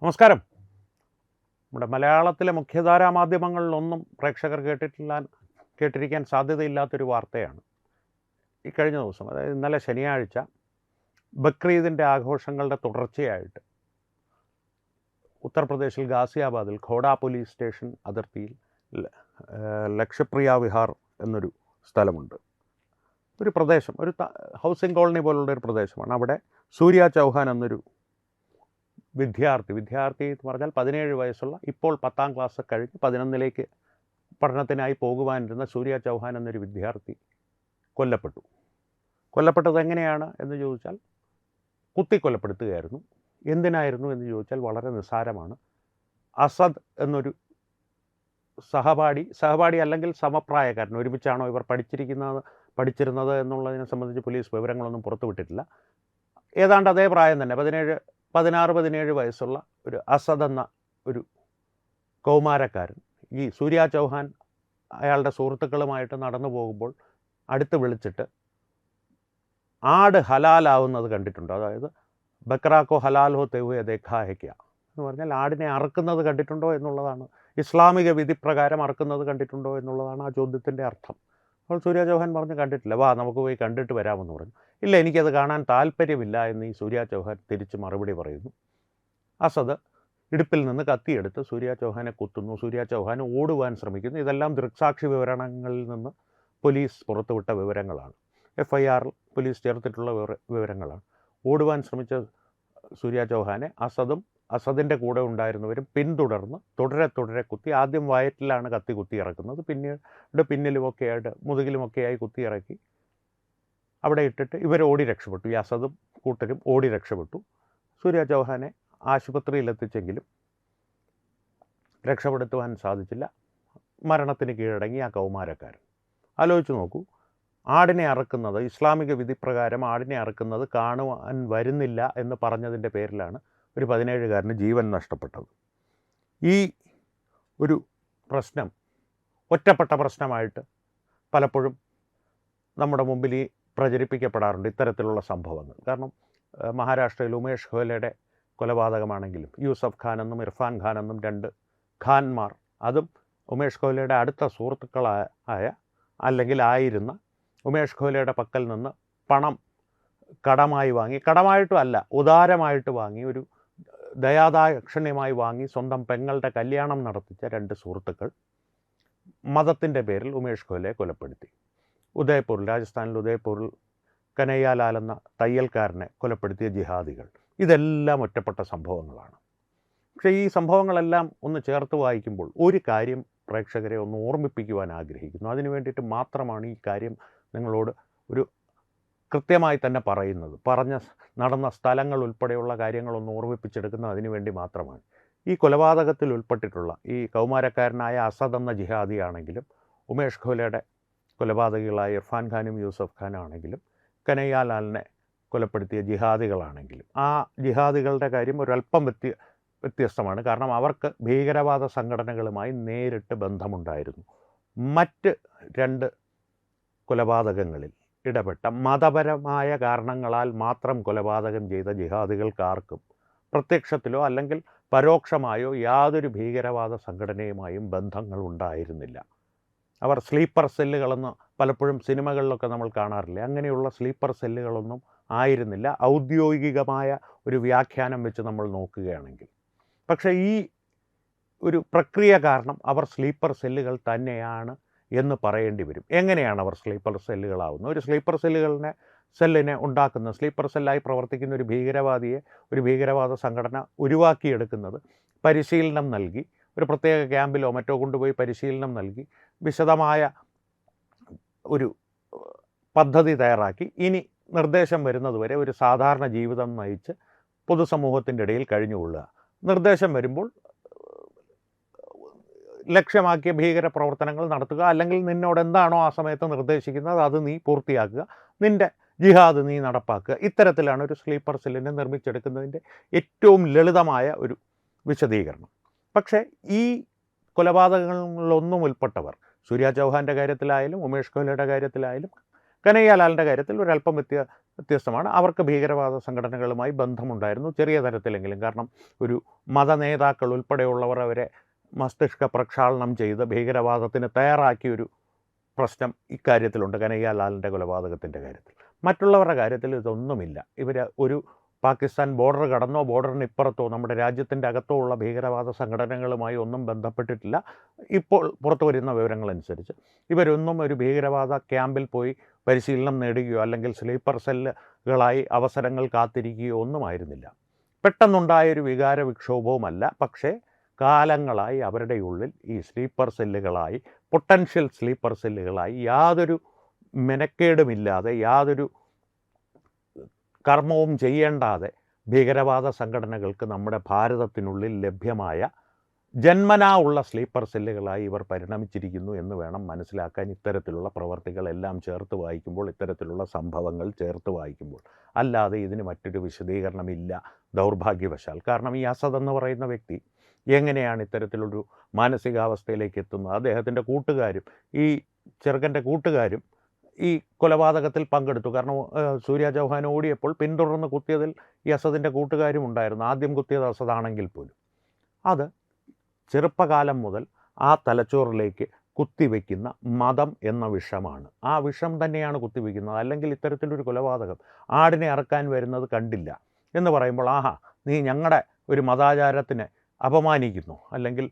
നമസ്കാരം. നമ്മുടെ മലയാളത്തിലെ മുഖ്യധാരാ മാധ്യമങ്ങളിലൊന്നും പ്രേക്ഷകർ കേട്ടിരിക്കാൻ സാധ്യതയില്ലാത്തൊരു വാർത്തയാണ് ഈ കഴിഞ്ഞ ദിവസം, അതായത് ഇന്നലെ ശനിയാഴ്ച ബക്രീദിൻ്റെ ആഘോഷങ്ങളുടെ തുടർച്ചയായിട്ട് ഉത്തർപ്രദേശിൽ ഗാസിയാബാദിൽ ഖോഡ പോലീസ് സ്റ്റേഷൻ അതിർത്തിയിൽ ലക്ഷപ്രിയ വിഹാർ എന്നൊരു സ്ഥലമുണ്ട്. ഒരു പ്രദേശം, ഒരു ഹൗസിംഗ് കോളനി പോലുള്ളൊരു പ്രദേശമാണ്. അവിടെ സൂര്യ ചൗഹാൻ എന്നൊരു വിദ്യാർത്ഥി എന്ന് പറഞ്ഞാൽ 17 വയസ്സുള്ള, ഇപ്പോൾ 10ാം ക്ലാസ് കഴിഞ്ഞ് 11ലേക്ക് പഠനത്തിനായി പോകുവാനിരുന്ന സൂര്യ ചൗഹാൻ എന്നൊരു വിദ്യാർത്ഥി കൊല്ലപ്പെട്ടത് എങ്ങനെയാണ് എന്ന് ചോദിച്ചാൽ കുത്തിക്കൊലപ്പെടുത്തുകയായിരുന്നു. എന്തിനായിരുന്നു എന്ന് ചോദിച്ചാൽ വളരെ നിസ്സാരമാണ്. അസദ് എന്നൊരു സഹപാഠി അല്ലെങ്കിൽ സമപ്രായക്കാരൻ, ഒരുമിച്ചാണോ ഇവർ പഠിച്ചിരുന്നത് എന്നുള്ളതിനെ സംബന്ധിച്ച് പോലീസ് വിവരങ്ങളൊന്നും പുറത്തുവിട്ടിട്ടില്ല. ഏതാണ്ട് അതേ പ്രായം തന്നെ, 16-17 വയസ്സുള്ള ഒരു അസദ് എന്ന ഒരു കൗമാരക്കാരൻ ഈ സൂര്യ ചൗഹാൻ അയാളുടെ സുഹൃത്തുക്കളുമായിട്ട് നടന്നു പോകുമ്പോൾ അടുത്ത് വിളിച്ചിട്ട് ആട് ഹലാലാവുന്നത് കണ്ടിട്ടുണ്ടോ, അതായത് ബക്രാക്കോ ഹലാൽ ഹോ തെഹുവെ ദേഖാ ഹെ ക്യാ എന്ന് പറഞ്ഞാൽ ആടിനെ അറുക്കുന്നത് കണ്ടിട്ടുണ്ടോ എന്നുള്ളതാണ്. ഇസ്ലാമിക വിധിപ്രകാരം അറുക്കുന്നത് കണ്ടിട്ടുണ്ടോ എന്നുള്ളതാണ് ആ ചോദ്യത്തിൻ്റെ അർത്ഥം. അപ്പോൾ സൂര്യ ചൗഹാൻ പറഞ്ഞു കണ്ടിട്ടില്ല, വാ നമുക്ക് പോയി കണ്ടിട്ട് വരാമെന്ന് പറഞ്ഞു. ഇല്ല, എനിക്കത് കാണാൻ താല്പര്യമില്ല എന്ന് ഈ സൂര്യ ചൗഹാൻ തിരിച്ച് മറുപടി പറയുന്നു. അസദ് ഇടുപ്പിൽ നിന്ന് കത്തിയെടുത്ത് സൂര്യ ചൗഹാനെ കുത്തുന്നു. സൂര്യ ചൗഹാൻ ഓടുവാൻ ശ്രമിക്കുന്നു. ഇതെല്ലാം ദൃക്സാക്ഷി വിവരണങ്ങളിൽ നിന്ന് പോലീസ് പുറത്തുവിട്ട വിവരങ്ങളാണ്. FIR പോലീസ് ചേർത്തിട്ടുള്ള വിവരങ്ങളാണ്. ഓടുവാൻ ശ്രമിച്ച സൂര്യ ചൗഹാനെ അസദിൻ്റെ കൂടെ ഉണ്ടായിരുന്നവരും പിന്തുടർന്ന് തുടരെ കുത്തി. ആദ്യം വയറ്റിലാണ് കത്തി കുത്തി ഇറക്കുന്നത്, പിന്നീട് പിന്നിലുമൊക്കെയായിട്ട് മുതുകിലുമൊക്കെയായി കുത്തി ഇറക്കി അവിടെ ഇട്ടിട്ട് ഇവർ ഓടി രക്ഷപ്പെട്ടു. ഈ അസദും കൂട്ടരും ഓടി രക്ഷപ്പെട്ടു. സൂര്യ ചൗഹാനെ ആശുപത്രിയിലെത്തിച്ചെങ്കിലും രക്ഷപ്പെടുത്തുവാൻ സാധിച്ചില്ല. മരണത്തിന് കീഴടങ്ങി ആ കൗമാരക്കാരൻ. ആലോചിച്ച് നോക്കൂ, ആടിനെ അറക്കുന്നത്, ഇസ്ലാമിക വിധിപ്രകാരം ആടിനെ അറക്കുന്നത് കാണുവാൻ വരുന്നില്ല എന്ന് പറഞ്ഞതിൻ്റെ പേരിലാണ് ഒരു 17കാരന് ജീവൻ നഷ്ടപ്പെട്ടത്. ഈ ഒരു പ്രശ്നം ഒറ്റപ്പെട്ട പ്രശ്നമായിട്ട് പലപ്പോഴും നമ്മുടെ മുമ്പിൽ പ്രചരിപ്പിക്കപ്പെടാറുണ്ട് ഇത്തരത്തിലുള്ള സംഭവങ്ങൾ. കാരണം മഹാരാഷ്ട്രയിൽ ഉമേഷ് ഖോലയുടെ കൊലപാതകമാണെങ്കിലും യൂസഫ് ഖാൻ എന്നും ഇർഫാൻ ഖാൻ എന്നും 2 ഖാൻമാർ, അതും ഉമേഷ് ഖോലയുടെ അടുത്ത സുഹൃത്തുക്കളായ അല്ലെങ്കിൽ ആയിരുന്ന ഉമേഷ് ഖോലയുടെ പക്കൽ നിന്ന് പണം കടമായിട്ടും അല്ല, ഉദാരമായിട്ട് വാങ്ങി, ഒരു ദയാദാക്ഷണ്യമായി വാങ്ങി സ്വന്തം പെങ്ങളുടെ കല്യാണം നടത്തിച്ച 2 സുഹൃത്തുക്കൾ മതത്തിൻ്റെ പേരിൽ ഉമേഷ് ഖോലയെ കൊലപ്പെടുത്തി. രാജസ്ഥാനിൽ ഉദയ്പൂരിൽ കനയ്യാലാൽ എന്ന തയ്യൽക്കാരനെ കൊലപ്പെടുത്തിയ ജിഹാദികൾ. ഇതെല്ലാം ഒറ്റപ്പെട്ട സംഭവങ്ങളാണ്. പക്ഷേ ഈ സംഭവങ്ങളെല്ലാം ഒന്ന് ചേർത്ത് വായിക്കുമ്പോൾ ഒരു കാര്യം പ്രേക്ഷകരെ ഒന്ന് ഓർമ്മിപ്പിക്കുവാൻ ആഗ്രഹിക്കുന്നു. അതിനു വേണ്ടിയിട്ട് മാത്രമാണ് ഈ കാര്യം നിങ്ങളോട് ഒരു കൃത്യമായി തന്നെ പറയുന്നത്. നടന്ന സ്ഥലങ്ങൾ ഉൾപ്പെടെയുള്ള കാര്യങ്ങളൊന്ന് ഓർമ്മിപ്പിച്ചെടുക്കുന്നത് അതിനു വേണ്ടി മാത്രമാണ്. ഈ കൊലപാതകത്തിൽ ഉൾപ്പെട്ടിട്ടുള്ള ഈ കൗമാരക്കാരനായ അസദ് എന്ന ജിഹാദിയാണെങ്കിലും, ഉമേഷ് ഖോലയുടെ കൊലപാതകികളായ ഇർഫാൻ ഖാനും യൂസഫ് ഖാനും ആണെങ്കിലും, കനയ്യാലാലിനെ കൊലപ്പെടുത്തിയ ജിഹാദികളാണെങ്കിലും, ആ ജിഹാദികളുടെ കാര്യം ഒരല്പം വ്യത്യസ്തമാണ്. കാരണം അവർക്ക് ഭീകരവാദ സംഘടനകളുമായി നേരിട്ട് ബന്ധമുണ്ടായിരുന്നു. മറ്റ് 2 കൊലപാതകങ്ങളിൽ ഇടപെട്ട മതപരമായ കാരണങ്ങളാൽ മാത്രം കൊലപാതകം ചെയ്ത ജിഹാദികൾക്കാർക്കും പ്രത്യക്ഷത്തിലോ അല്ലെങ്കിൽ പരോക്ഷമായോ യാതൊരു ഭീകരവാദ സംഘടനയുമായും ബന്ധങ്ങൾ ഉണ്ടായിരുന്നില്ല. അവർ സ്ലീപ്പർ സെല്ലുകളെന്ന് പലപ്പോഴും സിനിമകളിലൊക്കെ നമ്മൾ കാണാറില്ലേ, അങ്ങനെയുള്ള സ്ലീപ്പർ സെല്ലുകളൊന്നും ആയിരുന്നില്ല ഔദ്യോഗികമായ ഒരു വ്യാഖ്യാനം വെച്ച് നമ്മൾ നോക്കുകയാണെങ്കിൽ. പക്ഷേ ഈ ഒരു പ്രക്രിയ കാരണം അവർ സ്ലീപ്പർ സെല്ലുകൾ തന്നെയാണ് എന്ന് പറയേണ്ടി വരും. എങ്ങനെയാണ് അവർ സ്ലീപ്പർ സെല്ലുകളാവുന്നത്? ഒരു സ്ലീപ്പർ സെല്ലിനെ ഉണ്ടാക്കുന്ന, സ്ലീപ്പർ സെല്ലായി പ്രവർത്തിക്കുന്ന ഒരു ഭീകരവാദിയെ ഒരു ഭീകരവാദ സംഘടന ഉരുവാക്കിയെടുക്കുന്നത് പരിശീലനം നൽകി, ഒരു പ്രത്യേക ക്യാമ്പിലോ മറ്റോ കൊണ്ടുപോയി പരിശീലനം നൽകി, വിശദമായ ഒരു പദ്ധതി തയ്യാറാക്കി, ഇനി നിർദ്ദേശം വരുന്നതുവരെ ഒരു സാധാരണ ജീവിതം നയിച്ച് പൊതുസമൂഹത്തിൻ്റെ ഇടയിൽ കഴിഞ്ഞുകൊള്ളുക. നിർദ്ദേശം വരുമ്പോൾ ലക്ഷ്യമാക്കിയ ഭീകര പ്രവർത്തനങ്ങൾ നടത്തുക, അല്ലെങ്കിൽ നിന്നോട് എന്താണോ ആ സമയത്ത് നിർദ്ദേശിക്കുന്നത് അത് നീ പൂർത്തിയാക്കുക, നിൻ്റെ ജിഹാദ് നീ നടപ്പാക്കുക. ഇത്തരത്തിലാണ് ഒരു സ്ലീപ്പർ സെല്ലിനെ നിർമ്മിച്ചെടുക്കുന്നതിൻ്റെ ഏറ്റവും ലളിതമായ ഒരു വിശദീകരണം. പക്ഷേ ഈ കൊലപാതകങ്ങളിലൊന്നും ഉൾപ്പെട്ടവർ, സൂര്യ ചൗഹാൻ്റെ കാര്യത്തിലായാലും ഉമേഷ് ഖോലയുടെ കാര്യത്തിലായാലും കനയ്യാലാലിൻ്റെ കാര്യത്തിൽ ഒരല്പം വ്യത്യസ്തമാണ്. അവർക്ക് ഭീകരവാദ സംഘടനകളുമായി ബന്ധമുണ്ടായിരുന്നു, ചെറിയ തരത്തിലെങ്കിലും. കാരണം ഒരു മതനേതാക്കൾ ഉൾപ്പെടെയുള്ളവർ അവരെ മസ്തിഷ്ക പ്രക്ഷാളനം ചെയ്ത് ഭീകരവാദത്തിന് തയ്യാറാക്കിയൊരു പ്രശ്നം ഇക്കാര്യത്തിലുണ്ട്, കനയ്യലാലിൻ്റെ കൊലപാതകത്തിൻ്റെ കാര്യത്തിൽ. മറ്റുള്ളവരുടെ കാര്യത്തിൽ ഇതൊന്നുമില്ല. ഇവർ ഒരു പാകിസ്ഥാൻ ബോർഡർ കടന്നോ ബോർഡറിന് ഇപ്പുറത്തോ നമ്മുടെ രാജ്യത്തിൻ്റെ അകത്തോ ഉള്ള ഭീകരവാദ സംഘടനകളുമായി ഒന്നും ബന്ധപ്പെട്ടിട്ടില്ല. ഇപ്പോൾ പുറത്തു വരുന്ന വിവരങ്ങളനുസരിച്ച് ഇവരൊന്നും ഒരു ഭീകരവാദ ക്യാമ്പിൽ പോയി പരിശീലനം നേടുകയോ അല്ലെങ്കിൽ സ്ലീപ്പർ സെല്ലുകളായി അവസരങ്ങൾ കാത്തിരിക്കുകയോ ഒന്നുമായിരുന്നില്ല. പെട്ടെന്നുണ്ടായൊരു വികാര വിക്ഷോഭവുമല്ല. പക്ഷേ കാലങ്ങളായി അവരുടെ ഉള്ളിൽ ഈ സ്ലീപ്പർ സെല്ലുകളായി, പൊട്ടൻഷ്യൽ സ്ലീപ്പർ സെല്ലുകളായി യാതൊരു മെനക്കേടുമില്ലാതെ, യാതൊരു കർമ്മവും ചെയ്യേണ്ടാതെ ഭീകരവാദ സംഘടനകൾക്ക് നമ്മുടെ ഭാരതത്തിനുള്ളിൽ ലഭ്യമായ ജന്മനാ ഉള്ള സ്ലീപ്പർ സെല്ലുകളായി ഇവർ പരിണമിച്ചിരിക്കുന്നു എന്ന് വേണം മനസ്സിലാക്കാൻ. ഇത്തരത്തിലുള്ള പ്രവർത്തികളെല്ലാം ചേർത്ത് വായിക്കുമ്പോൾ, ഇത്തരത്തിലുള്ള സംഭവങ്ങൾ ചേർത്ത് വായിക്കുമ്പോൾ. അല്ലാതെ ഇതിന് മറ്റൊരു വിശദീകരണമില്ല ദൗർഭാഗ്യവശാൽ. കാരണം ഈ അസദ് എന്ന് പറയുന്ന വ്യക്തി എങ്ങനെയാണ് ഇത്തരത്തിലൊരു മാനസികാവസ്ഥയിലേക്ക് എത്തുന്നത്? അദ്ദേഹത്തിൻ്റെ കൂട്ടുകാരും ഈ ചെറുക്കൻ്റെ കൂട്ടുകാരും ഈ കൊലപാതകത്തിൽ പങ്കെടുത്തു. കാരണം സൂര്യ ചൗഹാൻ ഓടിയപ്പോൾ പിന്തുടർന്ന് കുത്തിയതിൽ ഈ അസദിൻ്റെ കൂട്ടുകാരും ഉണ്ടായിരുന്നു. ആദ്യം കുത്തിയത് അസദാണെങ്കിൽ പോലും അത് ചെറുപ്പകാലം മുതൽ ആ തലച്ചോറിലേക്ക് കുത്തിവെക്കുന്ന മതം എന്ന വിഷമാണ്. ആ വിഷം തന്നെയാണ് കുത്തിവെക്കുന്നത്. അല്ലെങ്കിൽ ഇത്തരത്തിലൊരു കൊലപാതകം, ആടിനെ അറക്കാൻ വരുന്നത് കണ്ടില്ല എന്ന് പറയുമ്പോൾ, ആഹാ നീ ഞങ്ങളുടെ ഒരു മതാചാരത്തിനെ അപമാനിക്കുന്നു, അല്ലെങ്കിൽ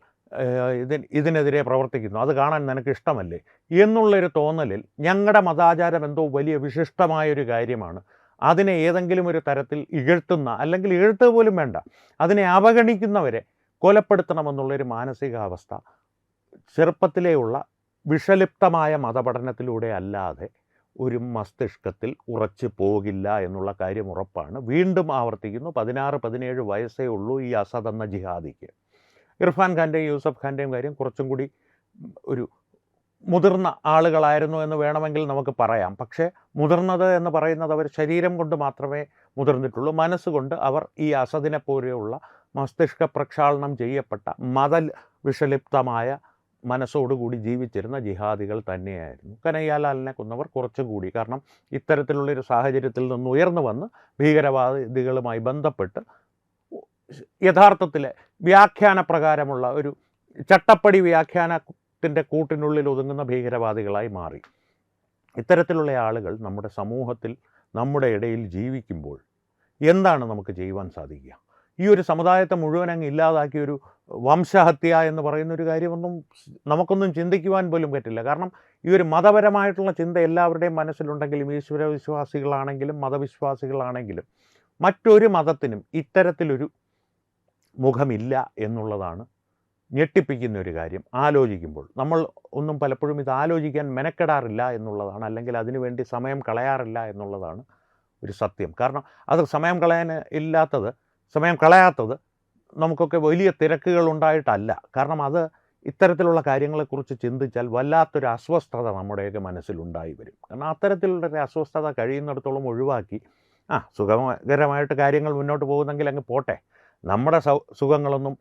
ഇതിനെതിരെ പ്രവർത്തിക്കുന്നു, അത് കാണാൻ നിനക്ക് ഇഷ്ടമല്ലേ എന്നുള്ളൊരു തോന്നലിൽ ഞങ്ങളുടെ മതാചാരം എന്തോ വലിയ വിശിഷ്ടമായൊരു കാര്യമാണ്, അതിനെ ഏതെങ്കിലും ഒരു തരത്തിൽ ഇകഴ്ത്തുന്ന, അല്ലെങ്കിൽ ഇകഴ്ത്തുക പോലും വേണ്ട, അതിനെ അവഗണിക്കുന്നവരെ കൊലപ്പെടുത്തണമെന്നുള്ളൊരു മാനസികാവസ്ഥ ചെറുപ്പത്തിലെയുള്ള വിഷലിപ്തമായ മതപഠനത്തിലൂടെ അല്ലാതെ ഒരു മസ്തിഷ്കത്തിൽ ഉറച്ചു പോകില്ല എന്നുള്ള കാര്യം ഉറപ്പാണ്. വീണ്ടും ആവർത്തിക്കുന്നു, 16-17 വയസ്സേ ഉള്ളൂ ഈ അസദ് എന്ന ജിഹാദിക്ക്. ഇർഫാൻ ഖാൻ്റെയും യൂസഫ് ഖാൻ്റെയും കാര്യം കുറച്ചും കൂടി ഒരു മുതിർന്ന ആളുകളായിരുന്നു എന്ന് വേണമെങ്കിൽ നമുക്ക് പറയാം. പക്ഷേ മുതിർന്നത് എന്ന് പറയുന്നത് അവർ ശരീരം കൊണ്ട് മാത്രമേ മുതിർന്നിട്ടുള്ളൂ. മനസ്സുകൊണ്ട് അവർ ഈ അസദിനെ പോലെയുള്ള മസ്തിഷ്ക പ്രക്ഷാളനം ചെയ്യപ്പെട്ട വിഷലിപ്തമായ മനസ്സോടുകൂടി ജീവിച്ചിരുന്ന ജിഹാദികൾ തന്നെയായിരുന്നു. കനയ്യലാലിനെ കൊന്നവർ കുറച്ചുകൂടി. കാരണം ഇത്തരത്തിലുള്ളൊരു സാഹചര്യത്തിൽ നിന്ന് ഉയർന്നു വന്ന് ഭീകരവാദികളുമായി ബന്ധപ്പെട്ട് യഥാർത്ഥത്തിലെ വ്യാഖ്യാന പ്രകാരമുള്ള ഒരു ചട്ടപ്പടി വ്യാഖ്യാനത്തിൻ്റെ കൂട്ടിനുള്ളിൽ ഒതുങ്ങുന്ന ഭീകരവാദികളായി മാറി. ഇത്തരത്തിലുള്ള ആളുകൾ നമ്മുടെ സമൂഹത്തിൽ, നമ്മുടെ ഇടയിൽ ജീവിക്കുമ്പോൾ എന്താണ് നമുക്ക് ചെയ്യുവാൻ സാധിക്കുക? ഈ ഒരു സമുദായത്തെ മുഴുവൻ അങ്ങ് ഇല്ലാതാക്കിയൊരു വംശഹത്യ എന്ന് പറയുന്നൊരു കാര്യമൊന്നും നമുക്കൊന്നും ചിന്തിക്കുവാൻ പോലും പറ്റില്ല. കാരണം ഈ ഒരു മതപരമായിട്ടുള്ള ചിന്ത എല്ലാവരുടെയും മനസ്സിലുണ്ടെങ്കിലും, ഈശ്വര വിശ്വാസികളാണെങ്കിലും മതവിശ്വാസികളാണെങ്കിലും മറ്റൊരു മതത്തിനും ഇത്തരത്തിലൊരു മുഖമില്ല എന്നുള്ളതാണ് ഞെട്ടിപ്പിക്കുന്ന ഒരു കാര്യം. ആലോചിക്കുമ്പോൾ നമ്മൾ ഒന്നും പലപ്പോഴും ഇത് ആലോചിക്കാൻ മെനക്കെടാറില്ല എന്നുള്ളതാണ്, അല്ലെങ്കിൽ അതിനുവേണ്ടി സമയം കളയാറില്ല എന്നുള്ളതാണ് ഒരു സത്യം. കാരണം അത് സമയം കളയാത്തത് നമുക്കൊക്കെ വലിയ തിരക്കുകൾ ഉണ്ടായിട്ടല്ല. കാരണം അത് ഇത്തരത്തിലുള്ള കാര്യങ്ങളെക്കുറിച്ച് ചിന്തിച്ചാൽ വല്ലാത്തൊരു അസ്വസ്ഥത നമ്മുടെയൊക്കെ മനസ്സിലുണ്ടായി വരും. കാരണം അത്തരത്തിലുള്ളൊരു അസ്വസ്ഥത കഴിയുന്നിടത്തോളം ഒഴിവാക്കി സുഖകരമായിട്ട് കാര്യങ്ങൾ മുന്നോട്ട് പോകുന്നെങ്കിൽ അങ്ങ് പോട്ടെ, നമ്മുടെ സുഖങ്ങളൊന്നും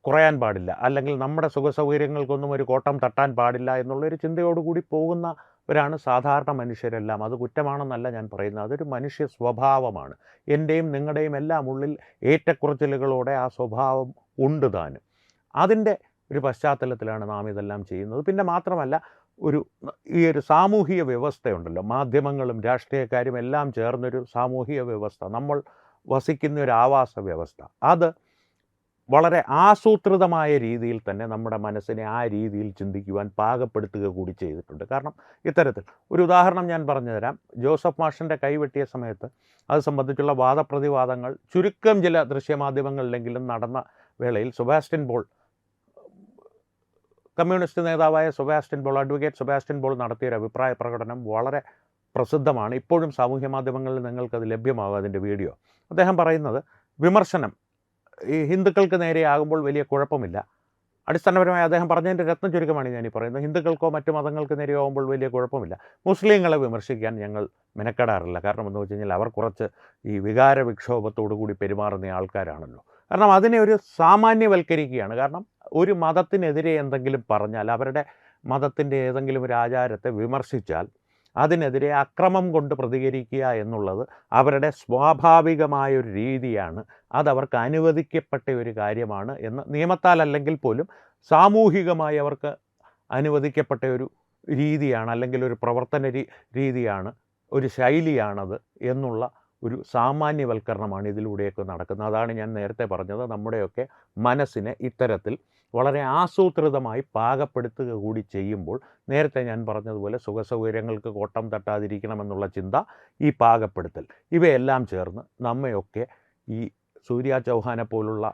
കുറയാൻ പാടില്ല, അല്ലെങ്കിൽ നമ്മുടെ സുഖസൗകര്യങ്ങൾക്കൊന്നും ഒരു കോട്ടം തട്ടാൻ പാടില്ല എന്നുള്ളൊരു ചിന്തയോടുകൂടി പോകുന്നവരാണ് സാധാരണ മനുഷ്യരെല്ലാം. അത് കുറ്റമാണെന്നല്ല ഞാൻ പറയുന്നത്, അതൊരു മനുഷ്യ സ്വഭാവമാണ്. എൻ്റെയും നിങ്ങളുടെയും എല്ലാം ഉള്ളിൽ ഏറ്റക്കുറച്ചിലുകളോടെ ആ സ്വഭാവം ഉണ്ട് താനും. അതിൻ്റെ ഒരു പശ്ചാത്തലത്തിലാണ് നാം ഇതെല്ലാം ചെയ്യുന്നത്. പിന്നെ മാത്രമല്ല, ഈ ഒരു സാമൂഹിക വ്യവസ്ഥയുണ്ടല്ലോ, മാധ്യമങ്ങളും രാഷ്ട്രീയക്കാരും എല്ലാം ചേർന്നൊരു സാമൂഹിക വ്യവസ്ഥ, നമ്മൾ വസിക്കുന്ന ഒരു ആവാസ വ്യവസ്ഥ, അത് വളരെ ആസൂത്രിതമായ രീതിയിൽ തന്നെ നമ്മുടെ മനസ്സിനെ ആ രീതിയിൽ ചിന്തിക്കുവാൻ പാകപ്പെടുത്തുക കൂടി ചെയ്തിട്ടുണ്ട്. കാരണം ഇത്തരത്തിൽ ഒരു ഉദാഹരണം ഞാൻ പറഞ്ഞു തരാം. ജോസഫ് മാഷിൻ്റെ കൈവെട്ടിയ സമയത്ത് അത് സംബന്ധിച്ചുള്ള വാദപ്രതിവാദങ്ങൾ ചുരുക്കം ചില ദൃശ്യമാധ്യമങ്ങളിലെങ്കിലും നടന്ന വേളയിൽ സെബാസ്റ്റ്യൻ പോൾ, കമ്മ്യൂണിസ്റ്റ് നേതാവായ അഡ്വക്കേറ്റ് സെബാസ്റ്റ്യൻ പോൾ നടത്തിയൊരു അഭിപ്രായ പ്രകടനം വളരെ പ്രസിദ്ധമാണ്. ഇപ്പോഴും സാമൂഹ്യ മാധ്യമങ്ങളിൽ നിങ്ങൾക്കത് ലഭ്യമാകും, അതിൻ്റെ വീഡിയോ. അദ്ദേഹം പറയുന്നത്, വിമർശനം ഈ ഹിന്ദുക്കൾക്ക് നേരെയാകുമ്പോൾ വലിയ കുഴപ്പമില്ല. അടിസ്ഥാനപരമായി അദ്ദേഹം പറഞ്ഞതിൻ്റെ രത്ന ചുരുക്കമാണ് ഞാനീ പറയുന്നത്. ഹിന്ദുക്കൾക്കോ മറ്റു മതങ്ങൾക്ക് നേരെയാകുമ്പോൾ വലിയ കുഴപ്പമില്ല. മുസ്ലിങ്ങളെ വിമർശിക്കാൻ ഞങ്ങൾ മെനക്കെടാറില്ല. കാരണം എന്ന് വെച്ച് കഴിഞ്ഞാൽ അവർ കുറച്ച് ഈ വികാര വിക്ഷോഭത്തോടു കൂടി പെരുമാറുന്ന ആൾക്കാരാണല്ലോ. കാരണം അതിനെ ഒരു സാമാന്യവൽക്കരിക്കുകയാണ്. കാരണം ഒരു മതത്തിനെതിരെ എന്തെങ്കിലും പറഞ്ഞാൽ, അവരുടെ മതത്തിൻ്റെ ഏതെങ്കിലും ഒരു ആചാരത്തെ വിമർശിച്ചാൽ അതിനെതിരെ അക്രമം കൊണ്ട് പ്രതികരിക്കുക എന്നുള്ളത് അവരുടെ സ്വാഭാവികമായൊരു രീതിയാണ്. അതവർക്ക് അനുവദിക്കപ്പെട്ട ഒരു കാര്യമാണ് എന്ന് നിയമത്താൽ അല്ലെങ്കിൽ പോലും സാമൂഹികമായി അവർക്ക് അനുവദിക്കപ്പെട്ട ഒരു രീതിയാണ്, അല്ലെങ്കിൽ ഒരു പ്രവർത്തന രീതിയാണ്, ഒരു ശൈലിയാണത് എന്നുള്ള ഒരു സാമാന്യവൽക്കരണമാണ് ഇതിലൂടെയൊക്കെ നടക്കുന്നത്. അതാണ് ഞാൻ നേരത്തെ പറഞ്ഞത്, നമ്മുടെയൊക്കെ മനസ്സിനെ ഇത്തരത്തിൽ വളരെ ആസൂത്രിതമായി പാകപ്പെടുത്തുക കൂടി ചെയ്യുമ്പോൾ, നേരത്തെ ഞാൻ പറഞ്ഞതുപോലെ സുഖസൗകര്യങ്ങൾക്ക് കോട്ടം തട്ടാതിരിക്കണമെന്നുള്ള ചിന്ത, ഈ പാകപ്പെടുത്തൽ, ഇവയെല്ലാം ചേർന്ന് നമ്മയൊക്കെ ഈ സൂര്യ ചൗഹാനെ പോലുള്ള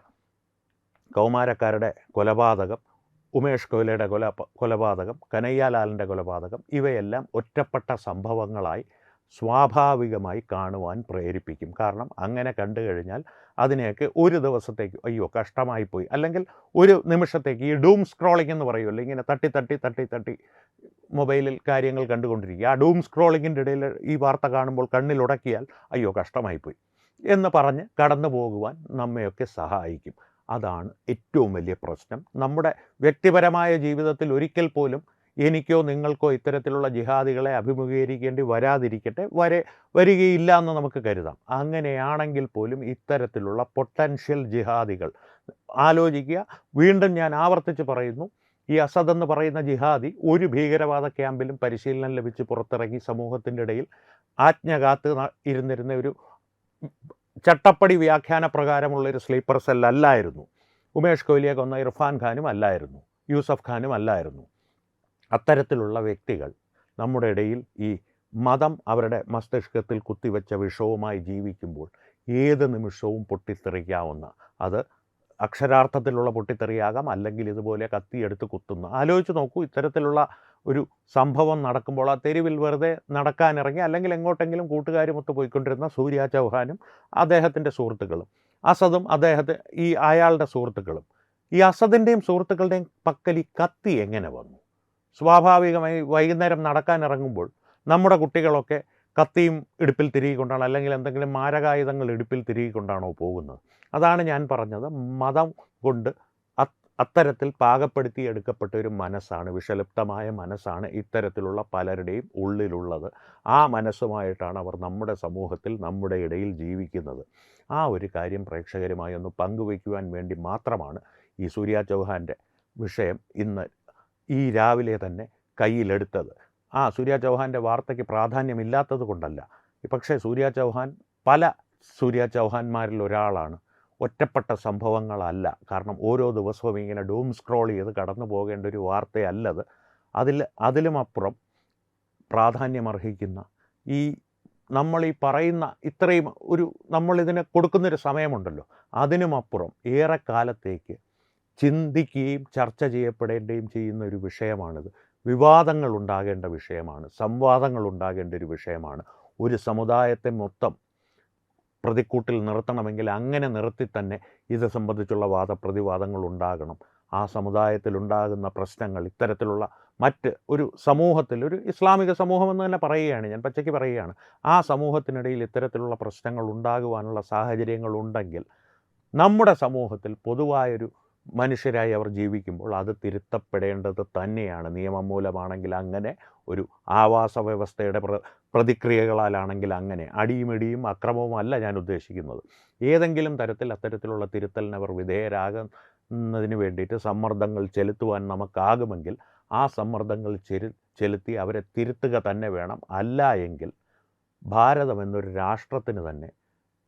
കൗമാരക്കാരുടെ കൊലപാതകം, ഉമേഷ് കൊയ്ലയുടെ കൊലപാതകം, കനയ്യാലാലിൻ്റെ കൊലപാതകം, ഇവയെല്ലാം ഒറ്റപ്പെട്ട സംഭവങ്ങളായി സ്വാഭാവികമായി കാണുവാൻ പ്രേരിപ്പിക്കും. കാരണം അങ്ങനെ കണ്ടു കഴിഞ്ഞാൽ അതിനെയൊക്കെ ഒരു ദിവസത്തേക്ക് അയ്യോ കഷ്ടമായിപ്പോയി, അല്ലെങ്കിൽ ഒരു നിമിഷത്തേക്ക് ഈ ഡൂം സ്ക്രോളിംഗ് എന്ന് പറയുമല്ലോ, ഇങ്ങനെ തട്ടി മൊബൈലിൽ കാര്യങ്ങൾ കണ്ടുകൊണ്ടിരിക്കുക, ആ ഡൂം സ്ക്രോളിങ്ങിൻ്റെ ഇടയിൽ ഈ വാർത്ത കാണുമ്പോൾ കണ്ണിലുടക്കിയാൽ അയ്യോ കഷ്ടമായിപ്പോയി എന്ന് പറഞ്ഞ് കടന്നു പോകുവാൻ നമ്മയൊക്കെ സഹായിക്കും. അതാണ് ഏറ്റവും വലിയ പ്രശ്നം. നമ്മുടെ വ്യക്തിപരമായ ജീവിതത്തിൽ ഒരിക്കൽ പോലും എനിക്കോ നിങ്ങൾക്കോ ഇത്തരത്തിലുള്ള ജിഹാദികളെ അഭിമുഖീകരിക്കേണ്ടി വരികയില്ല എന്ന് നമുക്ക് കരുതാം. അങ്ങനെയാണെങ്കിൽ പോലും ഇത്തരത്തിലുള്ള പൊട്ടൻഷ്യൽ ജിഹാദികൾ ആലോചിക്കുക. വീണ്ടും ഞാൻ ആവർത്തിച്ച് പറയുന്നു, ഈ അസദ് എന്ന് പറയുന്ന ജിഹാദി ഒരു ഭീകരവാദ ക്യാമ്പിലും പരിശീലനം ലഭിച്ച് പുറത്തിറങ്ങി സമൂഹത്തിൻ്റെ ഇടയിൽ ആജ്ഞ കാത്ത് ഇരുന്നിരുന്ന ഒരു ചട്ടപ്പടി വ്യാഖ്യാന പ്രകാരമുള്ളൊരു സ്ലീപ്പർ സെൽ അല്ലായിരുന്നു. ഉമേഷ് കൊയ്ലിയെ കൊന്ന ഇർഫാൻ ഖാനും അല്ലായിരുന്നു, യൂസഫ് ഖാനും അല്ലായിരുന്നു. അത്തരത്തിലുള്ള വ്യക്തികൾ നമ്മുടെ ഇടയിൽ ഈ മതം അവരുടെ മസ്തിഷ്കത്തിൽ കുത്തിവെച്ച വിഷവുമായി ജീവിക്കുമ്പോൾ ഏത് നിമിഷവും പൊട്ടിത്തെറിക്കാവുന്ന, അത് അക്ഷരാർത്ഥത്തിലുള്ള പൊട്ടിത്തെറിയാകാം, അല്ലെങ്കിൽ ഇതുപോലെ കത്തിയെടുത്ത് കുത്തുന്ന. ആലോചിച്ച് നോക്കൂ, ഇത്തരത്തിലുള്ള ഒരു സംഭവം നടക്കുമ്പോൾ ആ തെരുവിൽ വെറുതെ നടക്കാനിറങ്ങി അല്ലെങ്കിൽ എങ്ങോട്ടെങ്കിലും കൂട്ടുകാരുമൊത്ത് പോയിക്കൊണ്ടിരുന്ന സൂര്യ ചൗഹാനും അദ്ദേഹത്തിൻ്റെ സുഹൃത്തുക്കളും, അസദും അയാളുടെ സുഹൃത്തുക്കളും, ഈ അസദിൻ്റെയും സുഹൃത്തുക്കളുടെയും പക്കൽ ഈ കത്തി എങ്ങനെ വന്നു? സ്വാഭാവികമായി വൈകുന്നേരം നടക്കാനിറങ്ങുമ്പോൾ നമ്മുടെ കുട്ടികളൊക്കെ കത്തിയും ഇടുപ്പിൽ തിരികൊണ്ടാണ്, അല്ലെങ്കിൽ എന്തെങ്കിലും മാരകായുധങ്ങൾ ഇടുപ്പിൽ തിരികൊണ്ടാണോ പോകുന്നത്? അതാണ് ഞാൻ പറഞ്ഞത്, മതം കൊണ്ട് അത്തരത്തിൽ പാകപ്പെടുത്തിയെടുക്കപ്പെട്ട ഒരു മനസ്സാണ്, വിഷലിപ്തമായ മനസ്സാണ് ഇത്തരത്തിലുള്ള പലരുടെയും ഉള്ളിലുള്ളത്. ആ മനസ്സുമായിട്ടാണ് അവർ നമ്മുടെ സമൂഹത്തിൽ, നമ്മുടെ ഇടയിൽ ജീവിക്കുന്നത്. ആ ഒരു കാര്യം പ്രേക്ഷകരുമായി ഒന്ന് പങ്കുവയ്ക്കുവാൻ വേണ്ടി മാത്രമാണ് ഈ സൂര്യ ചൗഹാൻ്റെ വിഷയം ഇന്ന് ഈ രാവിലെ തന്നെ കയ്യിലെടുത്തത്. സൂര്യ ചൗഹാൻ്റെ വാർത്തയ്ക്ക് പ്രാധാന്യമില്ലാത്തത് കൊണ്ടല്ല, പക്ഷേ സൂര്യ ചൗഹാൻ പല സൂര്യ ചൗഹാന്മാരിൽ ഒരാളാണ്. ഒറ്റപ്പെട്ട സംഭവങ്ങളല്ല. കാരണം ഓരോ ദിവസവും ഇങ്ങനെ ഡൂം സ്ക്രോൾ ചെയ്ത് കടന്നു പോകേണ്ട ഒരു വാർത്തയല്ലത്. അതിലുമപ്പുറം പ്രാധാന്യമർഹിക്കുന്ന നമ്മളീ പറയുന്ന ഇത്രയും നമ്മളിതിന് കൊടുക്കുന്നൊരു സമയമുണ്ടല്ലോ, അതിനുമപ്പുറം ഏറെക്കാലത്തേക്ക് ചിന്തിക്കുകയും ചർച്ച ചെയ്യപ്പെടേണ്ടയും ചെയ്യുന്ന ഒരു വിഷയമാണിത്. വിവാദങ്ങൾ ഉണ്ടാകേണ്ട വിഷയമാണ്, സംവാദങ്ങൾ ഉണ്ടാകേണ്ട ഒരു വിഷയമാണ്. ഒരു സമുദായത്തെ മൊത്തം പ്രതിക്കൂട്ടിൽ നിർത്തണമെങ്കിൽ അങ്ങനെ നിർത്തി തന്നെ ഇത് സംബന്ധിച്ചുള്ള വാദപ്രതിവാദങ്ങൾ ഉണ്ടാകണം. ആ സമുദായത്തിലുണ്ടാകുന്ന പ്രശ്നങ്ങൾ, ഇത്തരത്തിലുള്ള മറ്റ് ഒരു സമൂഹത്തിൽ, ഒരു ഇസ്ലാമിക സമൂഹമെന്ന് തന്നെ പറയുകയാണ്, ഞാൻ പച്ചയ്ക്ക് പറയുകയാണ്, ആ സമൂഹത്തിനിടയിൽ ഇത്തരത്തിലുള്ള പ്രശ്നങ്ങൾ ഉണ്ടാകുവാനുള്ള സാഹചര്യങ്ങളുണ്ടെങ്കിൽ നമ്മുടെ സമൂഹത്തിൽ പൊതുവായൊരു മനുഷ്യരായി അവർ ജീവിക്കുമ്പോൾ അത് തിരുത്തപ്പെടേണ്ടത് തന്നെയാണ്. നിയമം മൂലമാണെങ്കിൽ അങ്ങനെ, ഒരു ആവാസ വ്യവസ്ഥയുടെ പ്രതിക്രിയകളാലാണെങ്കിൽ അങ്ങനെ. അടിയും അക്രമവും അല്ല ഞാൻ ഉദ്ദേശിക്കുന്നത്. ഏതെങ്കിലും തരത്തിൽ അത്തരത്തിലുള്ള തിരുത്തലിന് അവർ വിധേയരാകുന്നതിന് വേണ്ടിയിട്ട് സമ്മർദ്ദങ്ങൾ ചെലുത്തുവാൻ നമുക്കാകുമെങ്കിൽ ആ സമ്മർദ്ദങ്ങൾ ചെലുത്തി അവരെ തിരുത്തുക തന്നെ വേണം. അല്ല എങ്കിൽ ഭാരതം എന്നൊരു രാഷ്ട്രത്തിന് തന്നെ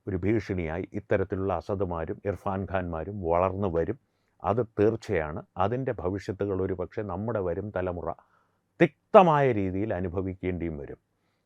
ഒരു ഭീഷണിയായി ഇത്തരത്തിലുള്ള അസദുമാരും ഇർഫാൻ ഖാന്മാരും വളർന്നു വരും. അത് തീർച്ചയാണ്. അതിൻ്റെ ഭവിഷ്യത്തുകൾ ഒരു പക്ഷേ നമ്മുടെ വരും തലമുറ തിക്തമായ രീതിയിൽ അനുഭവിക്കേണ്ടിയും വരും.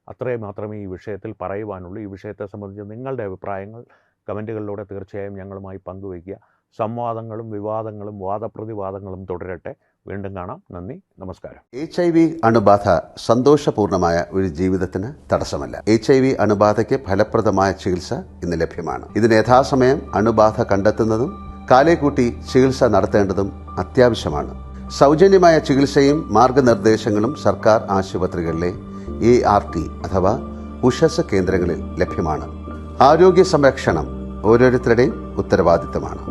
അത്രയും മാത്രമേ ഈ വിഷയത്തിൽ പറയുവാനുള്ളൂ. ഈ വിഷയത്തെ സംബന്ധിച്ച് നിങ്ങളുടെ അഭിപ്രായങ്ങൾ കമൻറ്റുകളിലൂടെ തീർച്ചയായും ഞങ്ങളുമായി പങ്കുവയ്ക്കുക. സംവാദങ്ങളും വിവാദങ്ങളും വാദപ്രതിവാദങ്ങളും തുടരട്ടെ. വീണ്ടും കാണാം. നന്ദി, നമസ്കാരം. HIV അണുബാധ സന്തോഷപൂർണമായ ഒരു ജീവിതത്തിന് തടസ്സമല്ല. HIV അണുബാധയ്ക്ക് ഫലപ്രദമായ ചികിത്സ ഇന്ന് ലഭ്യമാണ്. ഇതിന് യഥാസമയം അണുബാധ കണ്ടെത്തുന്നതും കാലേക്കൂട്ടി ചികിത്സ നടത്തേണ്ടതും അത്യാവശ്യമാണ്. സൗജന്യമായ ചികിത്സയും മാർഗനിർദ്ദേശങ്ങളും സർക്കാർ ആശുപത്രികളിലെ ART അഥവാ ഉഷസ് കേന്ദ്രങ്ങളിൽ ലഭ്യമാണ്. ആരോഗ്യ സംരക്ഷണം ഓരോരുത്തരുടെയും ഉത്തരവാദിത്തമാണ്.